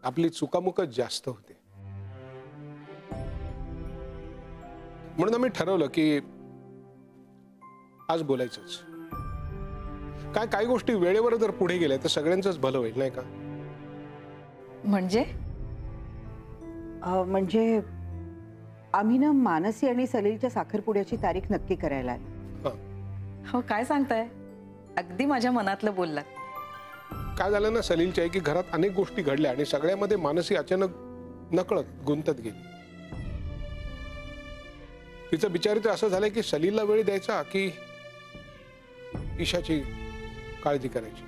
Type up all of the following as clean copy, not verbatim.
आपली चुकामुकच जास्त होते. म्हणून आम्ही ठरवलं की आज बोलायचंच. काय काही गोष्टी वेळेवर जर पुढे गेल्या तर सगळ्यांचंच भलं होईल, नाही का? म्हणजे आम्ही ना मानसी आणि सलीलच्या साखरपुड्याची तारीख नक्की करायला आलो. हो, काय सांगताय? अगदी माझ्या मनातलं बोललात. काय झालं ना सलीलच्या की घरात अनेक गोष्टी घडल्या आणि सगळ्यामध्ये मानसी अचानक नकळत गुंतत गेली. तिचं बिचारीचं असं झालंय की सलीलला वेळ द्यायचा की ईशाची काळजी करायची.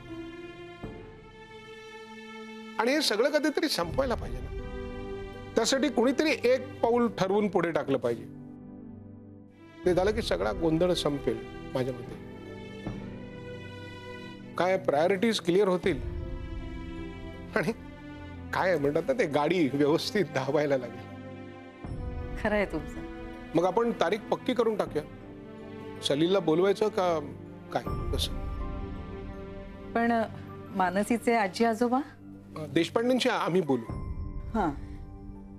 आणि हे सगळं कधीतरी संपवायला पाहिजे ना. त्यासाठी कुणीतरी एक पाऊल ठरवून पुढे टाकलं पाहिजे. ते झालं की सगळा गोंधळ संपेल माझ्या मते. काय प्रायोरिटीज क्लिअर होतील आणि काय म्हणतात ना ते गाडी व्यवस्थित धावायला लागेल. खरं आहे तुमचं. मग आपण तारीख पक्की करून टाकूया. सलीलला बोलवायचं का काय कसं? पण मानसीचे आजी आजोबा देशपांडेंशी आम्ही बोलू. हां,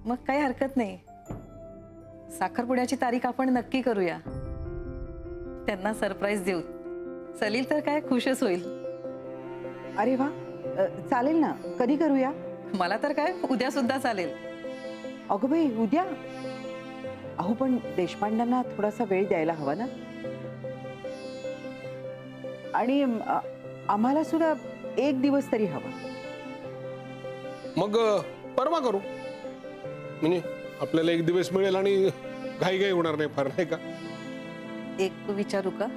मग काही हरकत नाही. साखरपुड्याची तारीख आपण नक्की करूया. त्यांना सरप्राईज देऊ. सलील तर काय खुशच होईल. अरे वा, चालेल ना. कधी करूया? मला तर काय उद्या सुद्धा चालेल. अगं बाई, उद्या? अहो पण देशपांड्यांना थोडासा वेळ द्यायला हवा ना. आणि आम्हाला सुद्धा एक दिवस तरी हवा. मग परवा करू. म्हणजे आपल्याला एक दिवस मिळेल आणि घाई घाई होणार नाही फार, नाही का? एक विचारू का?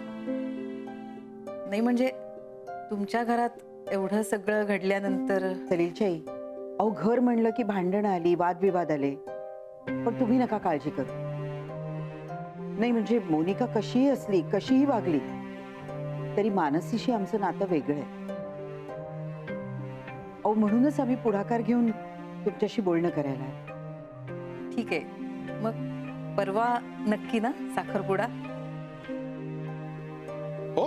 नाही म्हणजे तुमच्या घरात एवढं सगळं घडल्यानंतर. सलीलच्या आई, अहो घर म्हणलं की भांडणं आली, वादविवाद आले. पण तुम्ही नका काळजी करू. नाही म्हणजे मोनिका कशीही असली, कशीही वागली तरी मानसीशी आमचं नातं वेगळं आहे. अहो म्हणूनच आम्ही पुढाकार घेऊन तुमच्याशी बोलणं करायला आहे. ठीक आहे, मग परवा नक्की ना साखरपुडा? हो.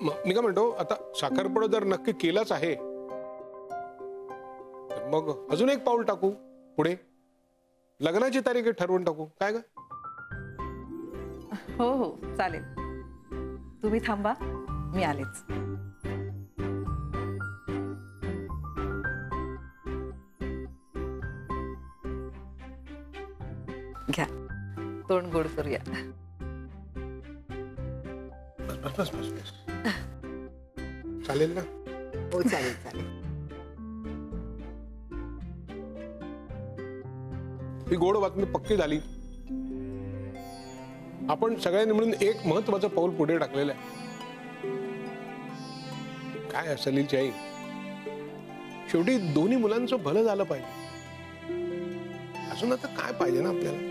मी काय म्हणतो, आता साखरपुडा जर नक्की केलाच आहे तर मग अजून एक पाऊल टाकू पुढे. लग्नाची तारीख ठरवून टाकू, काय ग? हो हो चालेल. तुम्ही थांबा, मी आलेच. घ्या, तोंड गोड करूया. बस बस बस बस. चालेल ना? हो चालेल चालेल. ही गोड बातमी पक्की झाली. आपण सगळ्यांनी मिळून एक महत्वाचं पाऊल पुढे टाकलेलं आहे. काय सलीलची आई, शेवटी दोन्ही मुलांचं भलं झालं पाहिजे. अजून आता काय पाहिजे ना आपल्याला?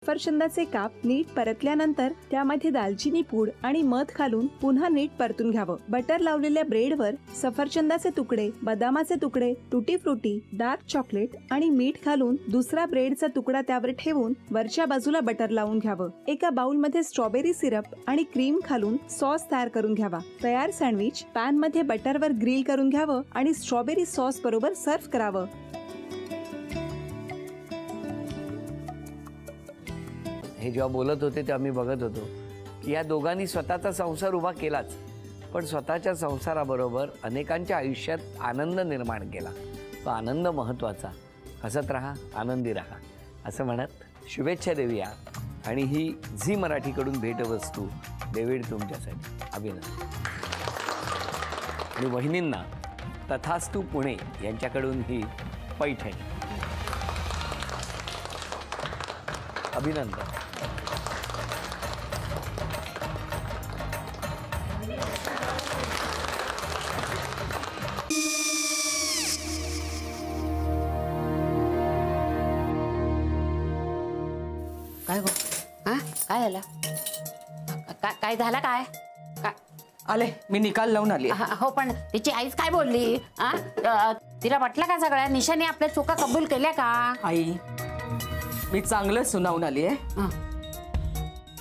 सफरचंदाचे काप नीट परतल्यानंतर त्यामध्ये दालचिनी पूड आणि मध घालून पुन्हा नीट परतून घ्यावं. बटर लावलेल्या ब्रेडवर सफरचंदाचे तुकडे, बदामाचे तुकडे, टुटी फ्रुटी, डार्क चॉकलेट आणि मीठ घालून दुसरा ब्रेडचा तुकडा त्यावर ठेवून वरच्या बाजूला बटर लावून घ्यावं. एका बाउलमध्ये स्ट्रॉबेरी सिरप आणि क्रीम घालून सॉस तयार करून घ्यावा. तयार सँडविच पॅन मध्ये बटरवर ग्रिल करून घ्यावं आणि स्ट्रॉबेरी सॉस बरोबर सर्व्ह करावं. हे जेव्हा बोलत होते तेव्हा मी बघत होतो की या दोघांनी स्वतःचा संसार उभा केलाच, पण स्वतःच्या संसाराबरोबर अनेकांच्या आयुष्यात आनंद निर्माण केला. तो आनंद महत्त्वाचा. हसत राहा, आनंदी राहा असं म्हणत शुभेच्छा देऊया. आणि ही झी मराठीकडून भेटवस्तू डेव्हिड तुमच्यासाठी. अभिनंदन. आणि वहिनींना तथास्तू पुणे यांच्याकडून ही पैठणी. अभिनंदन. काय गो? हा काय झालं? काय झालं? काय आले मी निकाल लावून आली. हो पण तिची आईच काय बोलली? तिला वाटलं का सगळ्या निशाने आपल्या चुका कबूल केल्या का? आई मी चांगलं सुनावून आली आहे.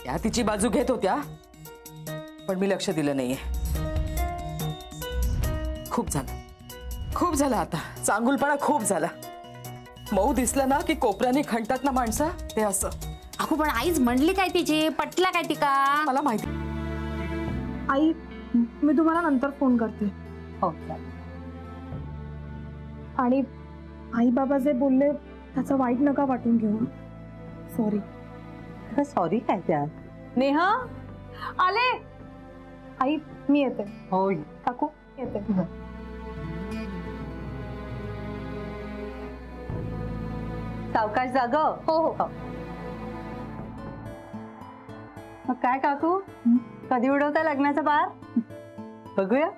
त्या तिची बाजू घेत होत्या, पण मी लक्ष दिलं नाहीये. खूप झालं आता. चांगुलपणा खूप झाला. मऊ दिसलं ना की कोपऱ्याने खणतात ना माणसं, ते असं. अगो पण आईच म्हणली काय तिची, पटला काय ती का? मला माहिती. आई, मी तुम्हाला नंतर फोन करते. हो. आणि आई बाबा जे बोलले त्याचं वाईट नका वाटून घेऊ. सॉरी. सॉरी काय त्या? नेहा आले. आई मी येते. हो. काकू येते. सावकाश जाग. हो हो. मग काय काकू, कधी उडवता लग्नाचा बार? बघूया.